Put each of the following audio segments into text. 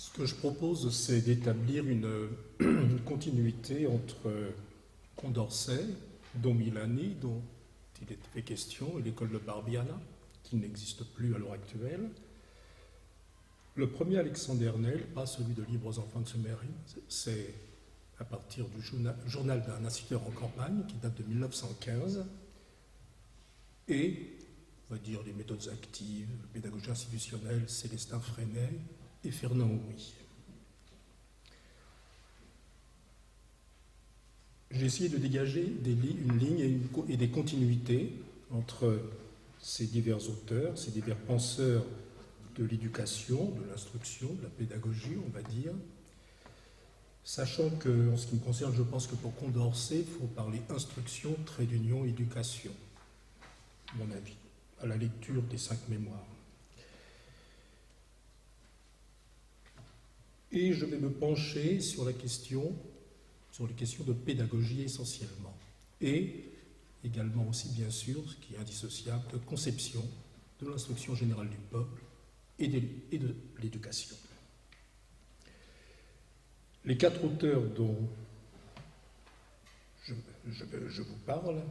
Ce que je propose, c'est d'établir une continuité entre Condorcet, Don Milani, dont il est fait question, et l'école de Barbiana, qui n'existe plus à l'heure actuelle. Le premier Alexandre Ernel, pas celui de Libres enfants de Sumérie, c'est à partir du journal d'un instituteur en campagne qui date de 1915, et, on va dire, les méthodes actives, la pédagogie institutionnelle, Célestin Freinet et Fernand Houry. J'ai essayé de dégager une ligne et des continuités entre ces divers auteurs, ces divers penseurs de l'éducation, de l'instruction, de la pédagogie, on va dire, sachant que, en ce qui me concerne, je pense que pour Condorcet, il faut parler instruction, trait d'union, éducation, à mon avis, à la lecture des 5 mémoires. Et je vais me pencher sur les questions de pédagogie essentiellement, et également aussi, bien sûr, ce qui est indissociable, de conception de l'instruction générale du peuple et de l'éducation. Les 4 auteurs dont je vous parle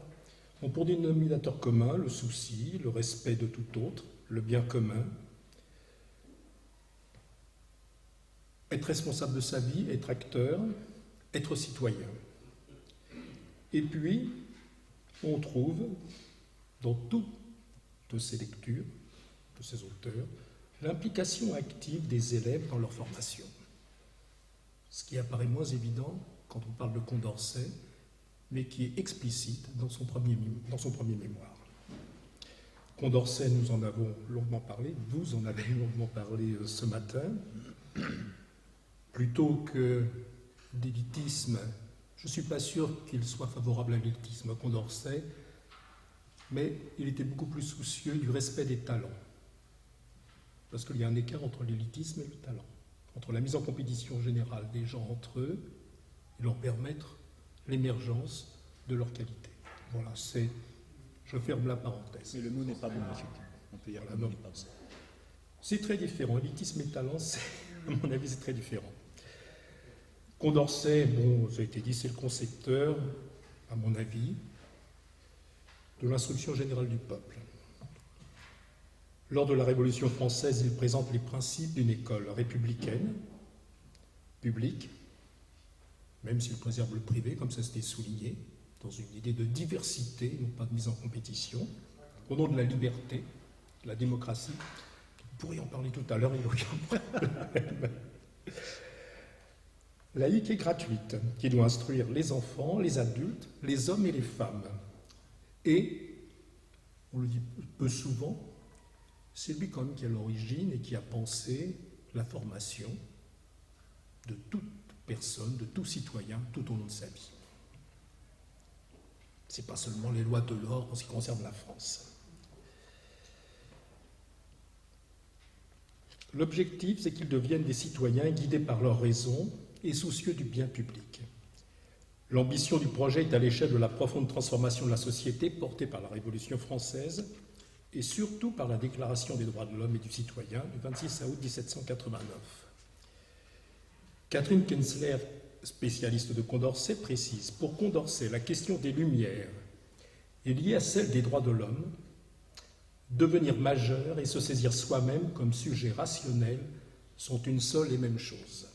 ont pour dénominateur commun le souci, le respect de tout autre, le bien commun, être responsable de sa vie, être acteur, être citoyen. Et puis, on trouve dans toutes ces lectures, de ces auteurs, l'implication active des élèves dans leur formation. Ce qui apparaît moins évident quand on parle de Condorcet, mais qui est explicite dans son premier mémoire. Condorcet, nous en avons longuement parlé, vous en avez longuement parlé ce matin. Plutôt que d'élitisme, je ne suis pas sûr qu'il soit favorable à l'élitisme, Condorcet, mais il était beaucoup plus soucieux du respect des talents. Parce qu'il y a un écart entre l'élitisme et le talent, entre la mise en compétition générale des gens entre eux et leur permettre l'émergence de leur qualité. Voilà, je ferme la parenthèse. Mais le mot n'est pas bon, effectivement. On peut dire que le mot n'est pas bon. C'est très différent. Élitisme et talent, à mon avis, c'est très différent. Condorcet, bon, ça a été dit, c'est le concepteur, à mon avis, de l'instruction générale du peuple. Lors de la Révolution française, il présente les principes d'une école républicaine, publique, même s'il préserve le privé, comme ça c'était souligné, dans une idée de diversité, non pas de mise en compétition, au nom de la liberté, de la démocratie. Vous pourriez en parler tout à l'heure, il n'y a aucun problème. Laïque et gratuite, qui doit instruire les enfants, les adultes, les hommes et les femmes. Et, on le dit peu souvent, c'est lui quand même qui est à l'origine et qui a pensé la formation de toute personne, de tout citoyen, tout au long de sa vie. Ce n'est pas seulement les lois de l'or en ce qui concerne la France. L'objectif, c'est qu'ils deviennent des citoyens guidés par leur raison et soucieux du bien public. L'ambition du projet est à l'échelle de la profonde transformation de la société portée par la Révolution française et surtout par la Déclaration des droits de l'homme et du citoyen du 26 août 1789. Catherine Kensler, spécialiste de Condorcet, précise: pour Condorcet, la question des Lumières est liée à celle des droits de l'homme. Devenir majeur et se saisir soi-même comme sujet rationnel sont une seule et même chose.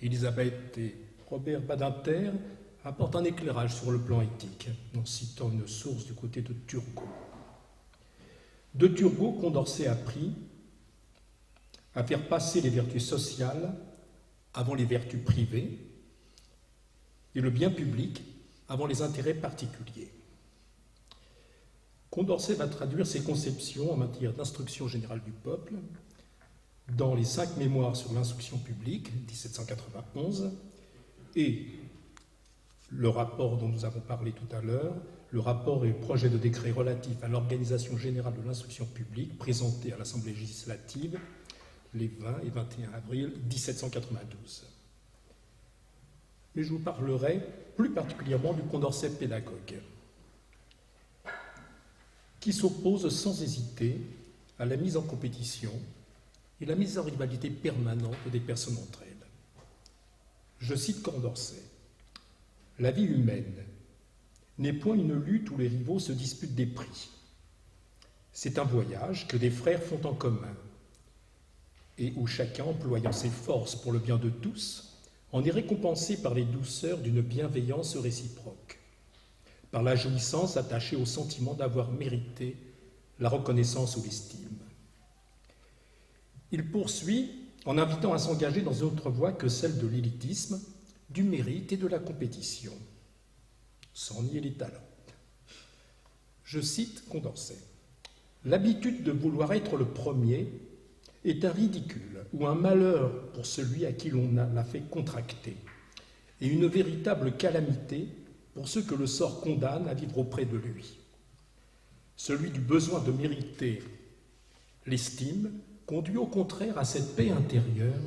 Elisabeth et Robert Badinter apportent un éclairage sur le plan éthique, en citant une source du côté de Turgot. De Turgot, Condorcet a appris à faire passer les vertus sociales avant les vertus privées et le bien public avant les intérêts particuliers. Condorcet va traduire ses conceptions en matière d'instruction générale du peuple dans les 5 mémoires sur l'instruction publique, 1791, et le rapport dont nous avons parlé tout à l'heure, le rapport et projet de décret relatif à l'organisation générale de l'instruction publique, présenté à l'Assemblée législative les 20 et 21 avril 1792. Mais je vous parlerai plus particulièrement du Condorcet pédagogue, qui s'oppose sans hésiter à la mise en compétition et la mise en rivalité permanente des personnes entre elles. Je cite Condorcet. « La vie humaine n'est point une lutte où les rivaux se disputent des prix. C'est un voyage que des frères font en commun et où chacun, employant ses forces pour le bien de tous, en est récompensé par les douceurs d'une bienveillance réciproque, par la jouissance attachée au sentiment d'avoir mérité la reconnaissance ou l'estime. » Il poursuit en invitant à s'engager dans une autre voie que celle de l'élitisme, du mérite et de la compétition, sans nier les talents. Je cite Condorcet. « L'habitude de vouloir être le premier est un ridicule ou un malheur pour celui à qui l'on l'a fait contracter, et une véritable calamité pour ceux que le sort condamne à vivre auprès de lui. Celui du besoin de mériter l'estime conduit au contraire à cette paix intérieure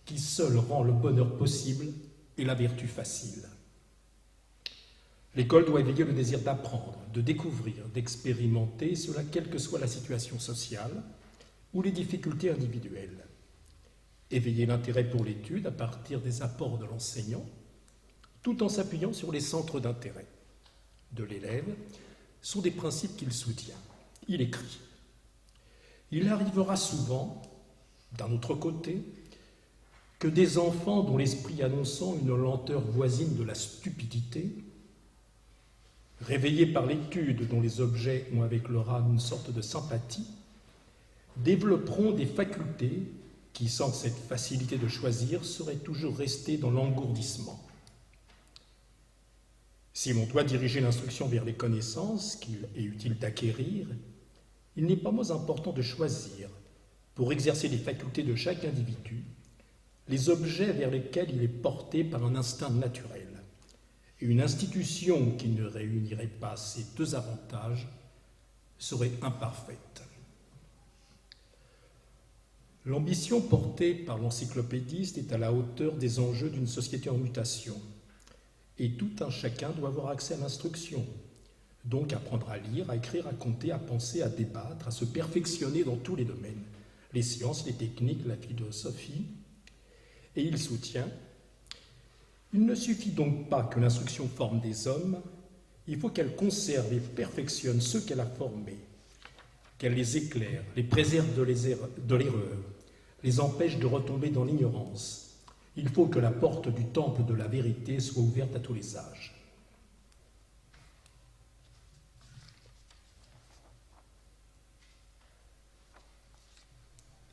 qui seule rend le bonheur possible et la vertu facile. L'école doit éveiller le désir d'apprendre, de découvrir, d'expérimenter, cela quelle que soit la situation sociale ou les difficultés individuelles. Éveiller l'intérêt pour l'étude à partir des apports de l'enseignant, tout en s'appuyant sur les centres d'intérêt de l'élève, sont des principes qu'il soutient. Il écrit. Il arrivera souvent, d'un autre côté, que des enfants dont l'esprit annonçant une lenteur voisine de la stupidité, réveillés par l'étude dont les objets ont avec leur âme une sorte de sympathie, développeront des facultés qui, sans cette facilité de choisir, seraient toujours restées dans l'engourdissement. Si l'on doit diriger l'instruction vers les connaissances qu'il est utile d'acquérir, il n'est pas moins important de choisir, pour exercer les facultés de chaque individu, les objets vers lesquels il est porté par un instinct naturel. Et une institution qui ne réunirait pas ces deux avantages serait imparfaite. L'ambition portée par l'encyclopédiste est à la hauteur des enjeux d'une société en mutation. Et tout un chacun doit avoir accès à l'instruction, donc apprendre à lire, à écrire, à compter, à penser, à débattre, à se perfectionner dans tous les domaines, les sciences, les techniques, la philosophie. Et il soutient, il ne suffit donc pas que l'instruction forme des hommes, il faut qu'elle conserve et perfectionne ceux qu'elle a formés, qu'elle les éclaire, les préserve de l'erreur, les empêche de retomber dans l'ignorance. Il faut que la porte du temple de la vérité soit ouverte à tous les âges.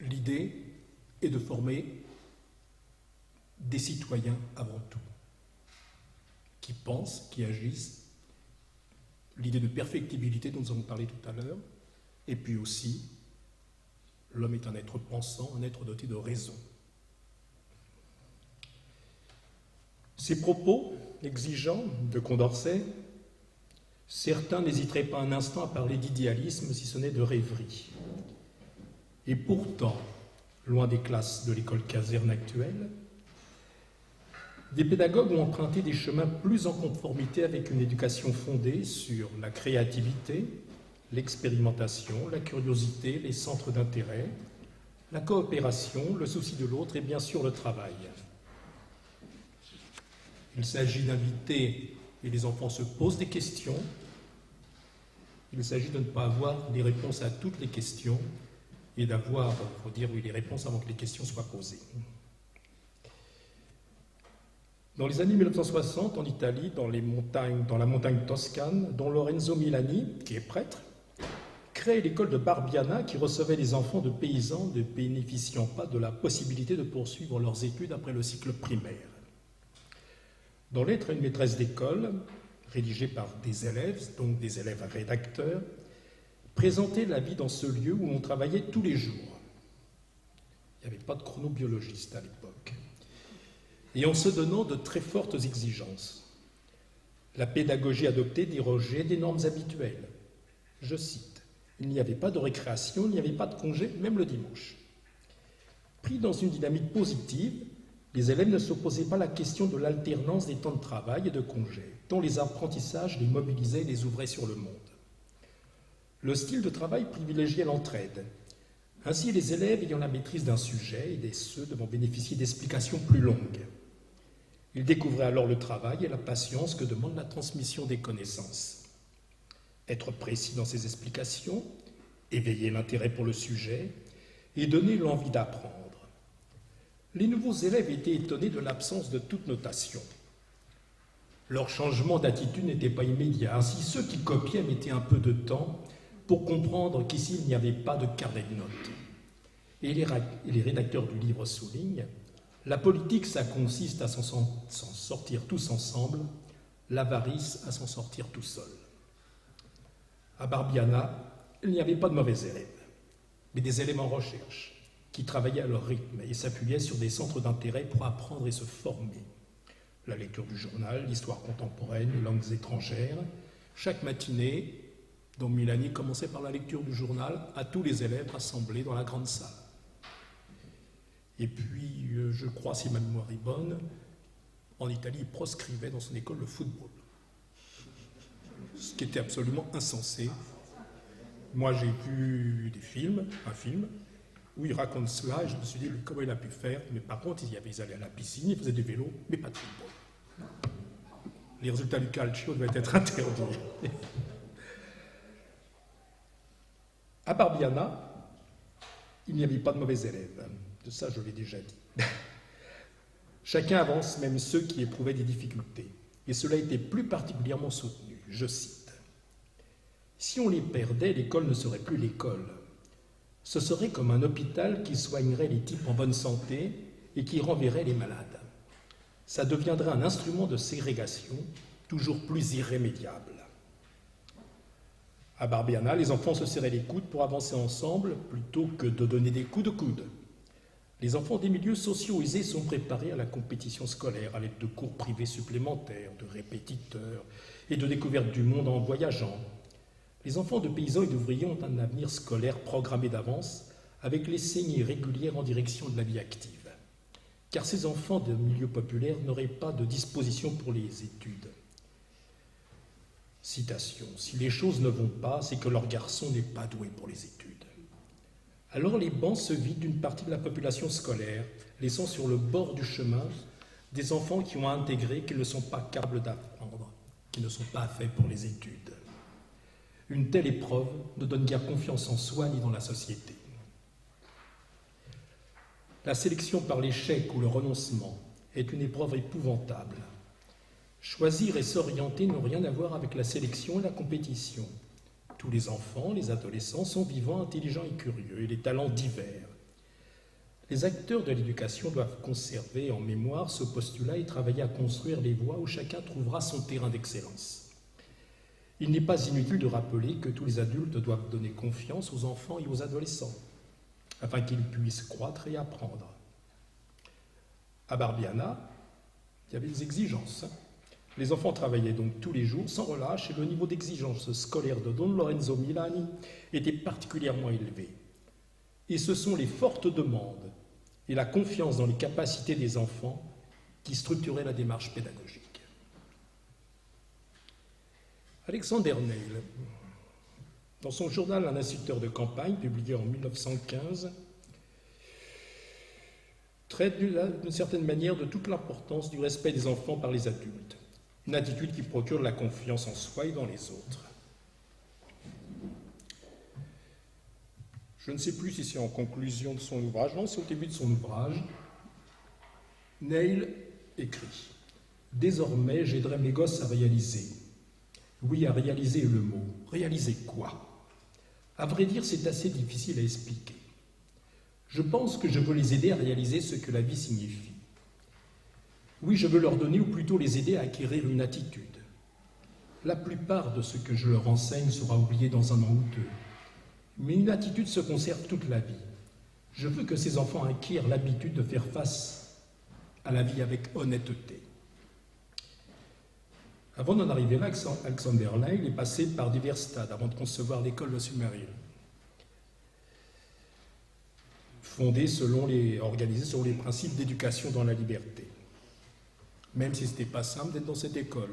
L'idée est de former des citoyens avant tout, qui pensent, qui agissent, l'idée de perfectibilité dont nous avons parlé tout à l'heure, et puis aussi, l'homme est un être pensant, un être doté de raison. Ces propos exigeants de Condorcet, certains n'hésiteraient pas un instant à parler d'idéalisme, si ce n'est de rêverie. Et pourtant, loin des classes de l'école caserne actuelle, des pédagogues ont emprunté des chemins plus en conformité avec une éducation fondée sur la créativité, l'expérimentation, la curiosité, les centres d'intérêt, la coopération, le souci de l'autre et bien sûr le travail. Il s'agit d'inviter, et les enfants se posent des questions, il s'agit de ne pas avoir des réponses à toutes les questions et d'avoir, il faut dire, les réponses avant que les questions soient posées. Dans les années 1960, en Italie, dans la montagne toscane, dont Lorenzo Milani, qui est prêtre, crée l'école de Barbiana qui recevait des enfants de paysans ne bénéficiant pas de la possibilité de poursuivre leurs études après le cycle primaire. Dans Lettres à une maîtresse d'école, rédigée par des élèves, donc des élèves rédacteurs, présentait la vie dans ce lieu où l'on travaillait tous les jours. Il n'y avait pas de chronobiologiste à l'époque. Et en se donnant de très fortes exigences. La pédagogie adoptée dérogeait des normes habituelles. Je cite, « Il n'y avait pas de récréation, il n'y avait pas de congé, même le dimanche. » Pris dans une dynamique positive, les élèves ne se posaient pas la question de l'alternance des temps de travail et de congés, dont les apprentissages les mobilisaient et les ouvraient sur le monde. Le style de travail privilégiait l'entraide, Ainsi, les élèves ayant la maîtrise d'un sujet et ceux devant bénéficier d'explications plus longues. Ils découvraient alors le travail et la patience que demande la transmission des connaissances. Être précis dans ses explications, éveiller l'intérêt pour le sujet et donner l'envie d'apprendre. Les nouveaux élèves étaient étonnés de l'absence de toute notation. Leur changement d'attitude n'était pas immédiat. Ainsi, ceux qui copiaient mettaient un peu de temps pour comprendre qu'ici, il n'y avait pas de carnet de notes. Et les rédacteurs du livre soulignent « La politique, ça consiste à s'en sortir tous ensemble, l'avarice à s'en sortir tout seul. » À Barbiana, il n'y avait pas de mauvais élèves, mais des élèves en recherche, qui travaillaient à leur rythme et s'appuyaient sur des centres d'intérêt pour apprendre et se former. La lecture du journal, l'histoire contemporaine, les langues étrangères. Chaque matinée, dont Milani commençait par la lecture du journal à tous les élèves rassemblés dans la grande salle. Et puis, je crois, si ma mémoire est bonne, en Italie, il proscrivait dans son école le football. Ce qui était absolument insensé. Moi, j'ai vu un film, où il raconte cela, et je me suis dit, mais comment il a pu faire? Mais par contre, ils allaient à la piscine, ils faisaient du vélo, mais pas de football. Les résultats du calcio devaient être interdits. À Barbiana, il n'y avait pas de mauvais élèves. De ça, je l'ai déjà dit. Chacun avance, même ceux qui éprouvaient des difficultés. Et cela était plus particulièrement soutenu. Je cite. « Si on les perdait, l'école ne serait plus l'école. Ce serait comme un hôpital qui soignerait les types en bonne santé et qui renverrait les malades. Ça deviendrait un instrument de ségrégation toujours plus irrémédiable. » À Barbiana, les enfants se serraient les coudes pour avancer ensemble plutôt que de donner des coups de coude. Les enfants des milieux sociaux aisés sont préparés à la compétition scolaire à l'aide de cours privés supplémentaires, de répétiteurs et de découvertes du monde en voyageant. Les enfants de paysans et d'ouvriers ont un avenir scolaire programmé d'avance avec les saignées régulières en direction de la vie active. Car ces enfants de milieux populaires n'auraient pas de disposition pour les études. Citation. « Si les choses ne vont pas, c'est que leur garçon n'est pas doué pour les études. » Alors les bancs se vident d'une partie de la population scolaire, laissant sur le bord du chemin des enfants qui ont intégré qu'ils ne sont pas capables d'apprendre, qui ne sont pas faits pour les études. Une telle épreuve ne donne guère confiance en soi ni dans la société. La sélection par l'échec ou le renoncement est une épreuve épouvantable. Choisir et s'orienter n'ont rien à voir avec la sélection et la compétition. Tous les enfants, les adolescents sont vivants, intelligents et curieux, et les talents divers. Les acteurs de l'éducation doivent conserver en mémoire ce postulat et travailler à construire les voies où chacun trouvera son terrain d'excellence. Il n'est pas inutile de rappeler que tous les adultes doivent donner confiance aux enfants et aux adolescents, afin qu'ils puissent croître et apprendre. À Barbiana, il y avait des exigences. Les enfants travaillaient donc tous les jours sans relâche et le niveau d'exigence scolaire de Don Lorenzo Milani était particulièrement élevé. Et ce sont les fortes demandes et la confiance dans les capacités des enfants qui structuraient la démarche pédagogique. Alexander Neil, dans son journal Un instituteur de campagne, publié en 1915, traite d'une certaine manière de toute l'importance du respect des enfants par les adultes. Une attitude qui procure de la confiance en soi et dans les autres. Je ne sais plus si c'est en conclusion de son ouvrage, non, c'est au début de son ouvrage. Neil écrit « Désormais, j'aiderai mes gosses à réaliser. Oui, à réaliser le mot. Réaliser quoi? À vrai dire, c'est assez difficile à expliquer. Je pense que je veux les aider à réaliser ce que la vie signifie. Oui, je veux leur donner, ou plutôt les aider à acquérir une attitude. La plupart de ce que je leur enseigne sera oublié dans un an ou deux. Mais une attitude se conserve toute la vie. Je veux que ces enfants acquièrent l'habitude de faire face à la vie avec honnêteté. » Avant d'en arriver là, Alexander Neil est passé par divers stades avant de concevoir l'école de Summerhill, organisée selon les principes d'éducation dans la liberté. Même si ce n'était pas simple d'être dans cette école.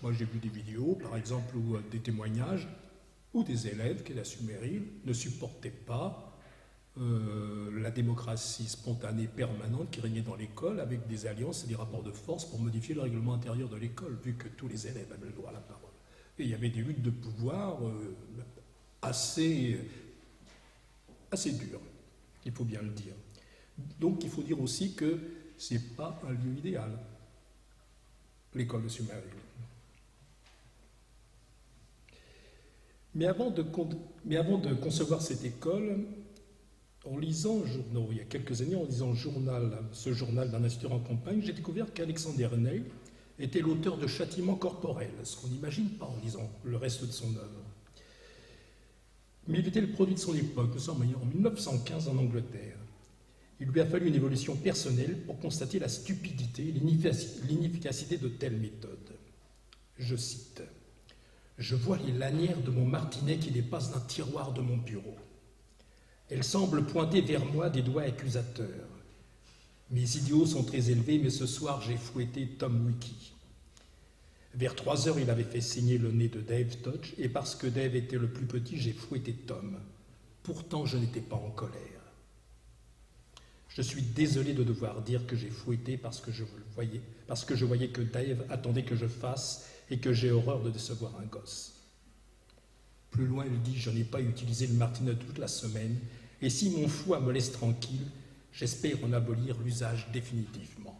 Moi, j'ai vu des vidéos, par exemple, ou des témoignages, où des élèves qui, à Summerhill, ne supportaient pas la démocratie spontanée permanente qui régnait dans l'école avec des alliances et des rapports de force pour modifier le règlement intérieur de l'école, vu que tous les élèves avaient le droit à la parole. Et il y avait des luttes de pouvoir assez dures, il faut bien le dire. Donc il faut dire aussi que ce n'est pas un lieu idéal, l'école de Summerhill. Mais avant de concevoir cette école, en lisant, il y a quelques années, en lisant ce journal d'un instituteur en campagne, j'ai découvert qu'Alexander Ney était l'auteur de Châtiment corporel, ce qu'on n'imagine pas en lisant le reste de son œuvre. Mais il était le produit de son époque. Nous sommes en 1915 en Angleterre. Il lui a fallu une évolution personnelle pour constater la stupidité et l'inefficacité de telles méthodes. Je cite. « Je vois les lanières de mon martinet qui dépassent d'un tiroir de mon bureau. Elles semblent pointer vers moi des doigts accusateurs. Mes idéaux sont très élevés, mais ce soir j'ai fouetté Tom Wiki. Vers 3 heures, il avait fait saigner le nez de Dave Touch, et parce que Dave était le plus petit, j'ai fouetté Tom. Pourtant, je n'étais pas en colère. Je suis désolé de devoir dire que j'ai fouetté parce que je voyais que Dave attendait que je fasse et que j'ai horreur de décevoir un gosse. Plus loin, il dit « Je n'ai pas utilisé le martinet toute la semaine, et si mon foie me laisse tranquille, j'espère en abolir l'usage définitivement. »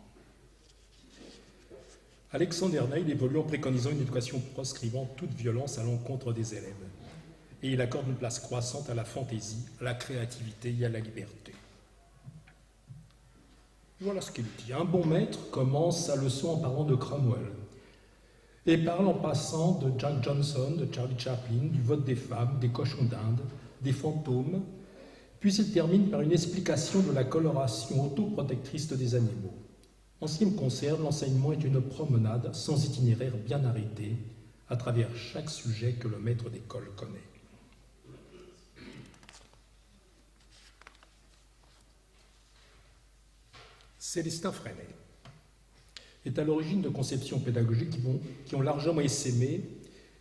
Alexander Ney évolue en préconisant une éducation proscrivant toute violence à l'encontre des élèves. Et il accorde une place croissante à la fantaisie, à la créativité et à la liberté. Voilà ce qu'il dit. Un bon maître commence sa leçon en parlant de Cromwell et parle en passant de Jack Johnson, de Charlie Chaplin, du vote des femmes, des cochons d'Inde, des fantômes, puis il termine par une explication de la coloration autoprotectrice des animaux. En ce qui me concerne, l'enseignement est une promenade sans itinéraire bien arrêté à travers chaque sujet que le maître d'école connaît. Célestin Freinet est à l'origine de conceptions pédagogiques qui ont largement essaimé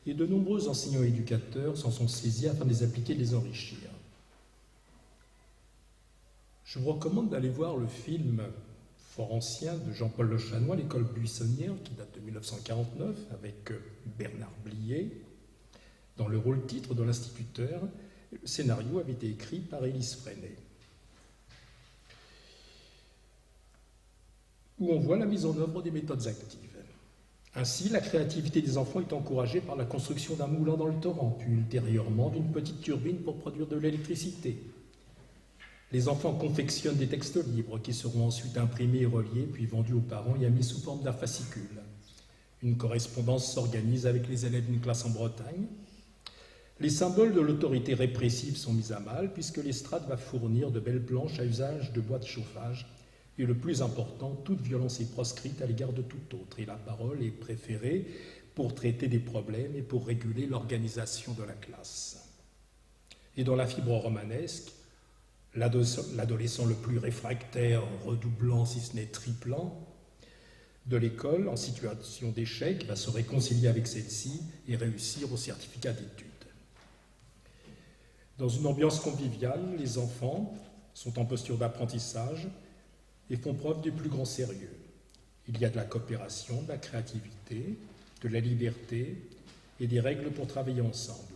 et de nombreux enseignants et éducateurs s'en sont saisis afin de les appliquer et de les enrichir. Je vous recommande d'aller voir le film fort ancien de Jean-Paul Le Chanois, L'école buissonnière, qui date de 1949, avec Bernard Blier, dans le rôle-titre de l'instituteur. Le scénario avait été écrit par Élise Freinet, où on voit la mise en œuvre des méthodes actives. Ainsi, la créativité des enfants est encouragée par la construction d'un moulin dans le torrent, puis ultérieurement d'une petite turbine pour produire de l'électricité. Les enfants confectionnent des textes libres qui seront ensuite imprimés et reliés, puis vendus aux parents et mis sous forme d'un fascicule. Une correspondance s'organise avec les élèves d'une classe en Bretagne. Les symboles de l'autorité répressive sont mis à mal, puisque l'estrade va fournir de belles planches à usage de bois de chauffage. Et le plus important, toute violence est proscrite à l'égard de tout autre, et la parole est préférée pour traiter des problèmes et pour réguler l'organisation de la classe. Et dans la fibre romanesque, l'adolescent le plus réfractaire, redoublant si ce n'est triplant, de l'école, en situation d'échec, va se réconcilier avec celle-ci et réussir au certificat d'études. Dans une ambiance conviviale, les enfants sont en posture d'apprentissage et font preuve du plus grand sérieux. Il y a de la coopération, de la créativité, de la liberté et des règles pour travailler ensemble.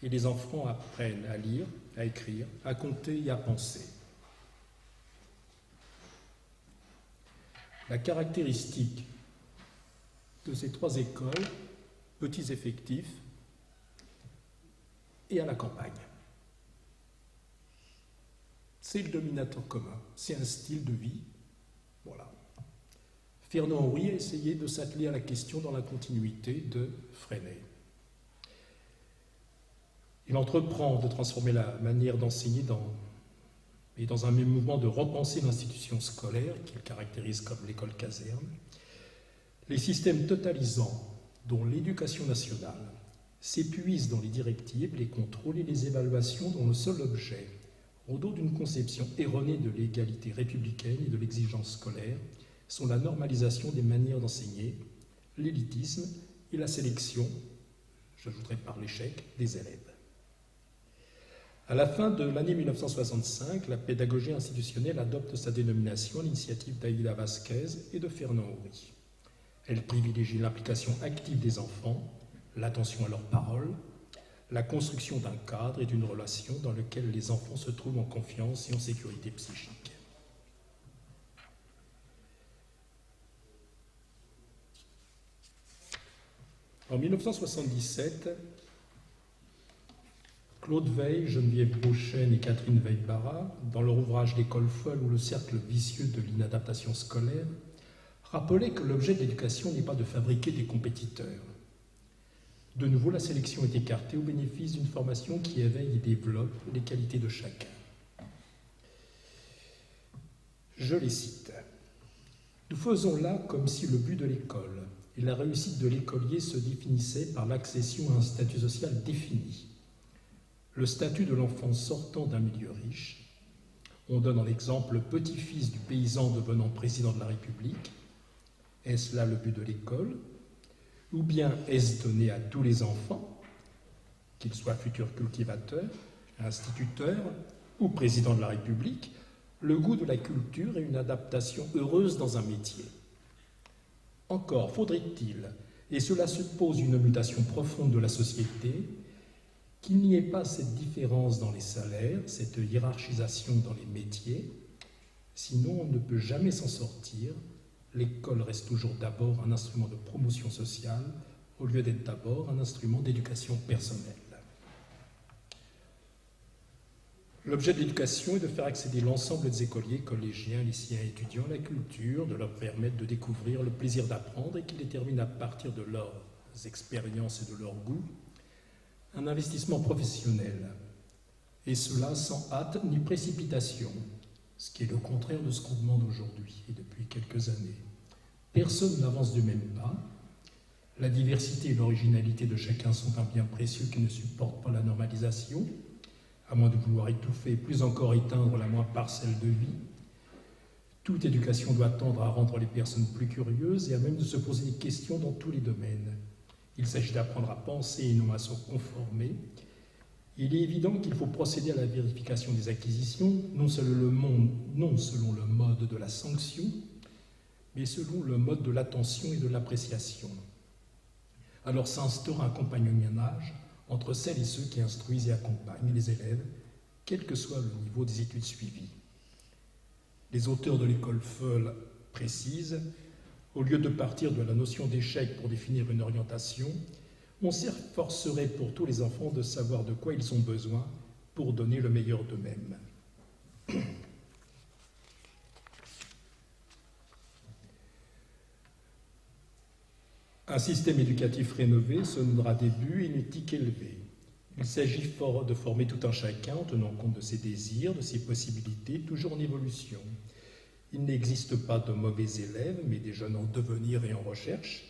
Et les enfants apprennent à lire, à écrire, à compter et à penser. La caractéristique de ces 3 écoles, petits effectifs et à la campagne, c'est le dominateur commun, c'est un style de vie. Voilà. Fernand Henry a essayé de s'atteler à la question dans la continuité de Freinet. Il entreprend de transformer la manière d'enseigner et dans un même mouvement de repenser l'institution scolaire, qu'il caractérise comme l'école caserne. Les systèmes totalisants, dont l'éducation nationale, s'épuisent dans les directives, les contrôles et les évaluations dont le seul objet, au dos d'une conception erronée de l'égalité républicaine et de l'exigence scolaire, sont la normalisation des manières d'enseigner, l'élitisme et la sélection, j'ajouterai par l'échec, des élèves. À la fin de l'année 1965, la pédagogie institutionnelle adopte sa dénomination à l'initiative d'Aïda Vasquez et de Fernand Houry. Elle privilégie l'implication active des enfants, l'attention à leurs paroles, la construction d'un cadre et d'une relation dans lequel les enfants se trouvent en confiance et en sécurité psychique. En 1977, Claude Veil, Geneviève Beauchesne et Catherine Veil-Barra, dans leur ouvrage L'école folle ou le cercle vicieux de l'inadaptation scolaire, rappelaient que l'objet de l'éducation n'est pas de fabriquer des compétiteurs. De nouveau, la sélection est écartée au bénéfice d'une formation qui éveille et développe les qualités de chacun. Je les cite. « Nous faisons là comme si le but de l'école et la réussite de l'écolier se définissait par l'accession à un statut social défini. Le statut de l'enfant sortant d'un milieu riche. On donne en exemple le petit-fils du paysan devenant président de la République. Est-ce là le but de l'école ? Ou bien est-ce donné à tous les enfants, qu'ils soient futurs cultivateurs, instituteurs ou présidents de la République, le goût de la culture et une adaptation heureuse dans un métier ? Encore faudrait-il, et cela suppose une mutation profonde de la société, qu'il n'y ait pas cette différence dans les salaires, cette hiérarchisation dans les métiers, sinon on ne peut jamais s'en sortir. L'école reste toujours d'abord un instrument de promotion sociale, au lieu d'être d'abord un instrument d'éducation personnelle. L'objet de l'éducation est de faire accéder l'ensemble des écoliers, collégiens, lycéens et étudiants à la culture, de leur permettre de découvrir le plaisir d'apprendre et qu'ils déterminent à partir de leurs expériences et de leurs goûts un investissement professionnel, et cela sans hâte ni précipitation, ce qui est le contraire de ce qu'on demande aujourd'hui et depuis quelques années. Personne n'avance du même pas. La diversité et l'originalité de chacun sont un bien précieux qui ne supporte pas la normalisation, à moins de vouloir étouffer et plus encore éteindre la moindre parcelle de vie. Toute éducation doit tendre à rendre les personnes plus curieuses et à même de se poser des questions dans tous les domaines. Il s'agit d'apprendre à penser et non à se conformer. Il est évident qu'il faut procéder à la vérification des acquisitions, non selon le mode de la sanction, mais selon le mode de l'attention et de l'appréciation. Alors s'instaure un compagnonnage entre celles et ceux qui instruisent et accompagnent les élèves, quel que soit le niveau des études suivies. Les auteurs de l'école folle précisent: au lieu de partir de la notion d'échec pour définir une orientation, on s'efforcerait pour tous les enfants de savoir de quoi ils ont besoin pour donner le meilleur d'eux-mêmes. Un système éducatif rénové se donnera des buts et une éthique élevée. Il s'agit de former tout un chacun en tenant compte de ses désirs, de ses possibilités, toujours en évolution. Il n'existe pas de mauvais élèves, mais des jeunes en devenir et en recherche.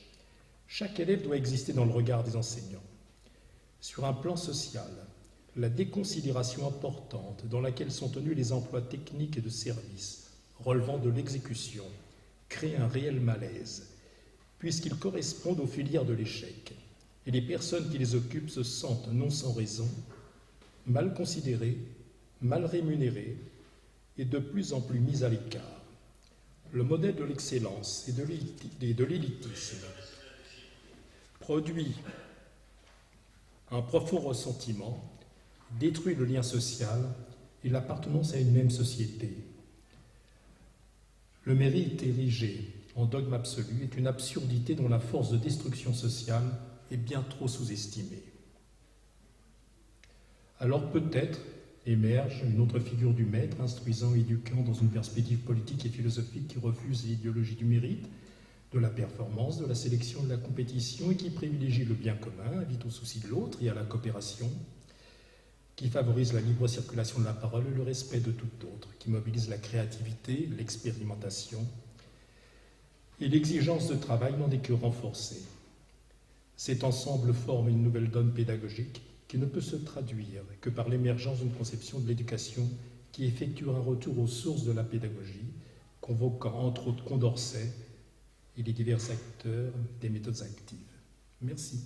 Chaque élève doit exister dans le regard des enseignants. Sur un plan social, la déconsidération importante dans laquelle sont tenus les emplois techniques et de services relevant de l'exécution crée un réel malaise, puisqu'ils correspondent aux filières de l'échec, et les personnes qui les occupent se sentent, non sans raison, mal considérées, mal rémunérées et de plus en plus mises à l'écart. Le modèle de l'excellence et de l'élitisme produit un profond ressentiment, détruit le lien social et l'appartenance à une même société. Le mérite érigé en dogme absolu est une absurdité dont la force de destruction sociale est bien trop sous-estimée. Alors peut-être émerge une autre figure du maître, instruisant et éduquant dans une perspective politique et philosophique qui refuse l'idéologie du mérite, de la performance, de la sélection, de la compétition et qui privilégie le bien commun, invite au souci de l'autre et à la coopération, qui favorise la libre circulation de la parole et le respect de tout autre, qui mobilise la créativité, l'expérimentation et l'exigence de travail n'en est que renforcée. Cet ensemble forme une nouvelle donne pédagogique qui ne peut se traduire que par l'émergence d'une conception de l'éducation qui effectue un retour aux sources de la pédagogie, convoquant entre autres Condorcet et les divers acteurs des méthodes actives. Merci.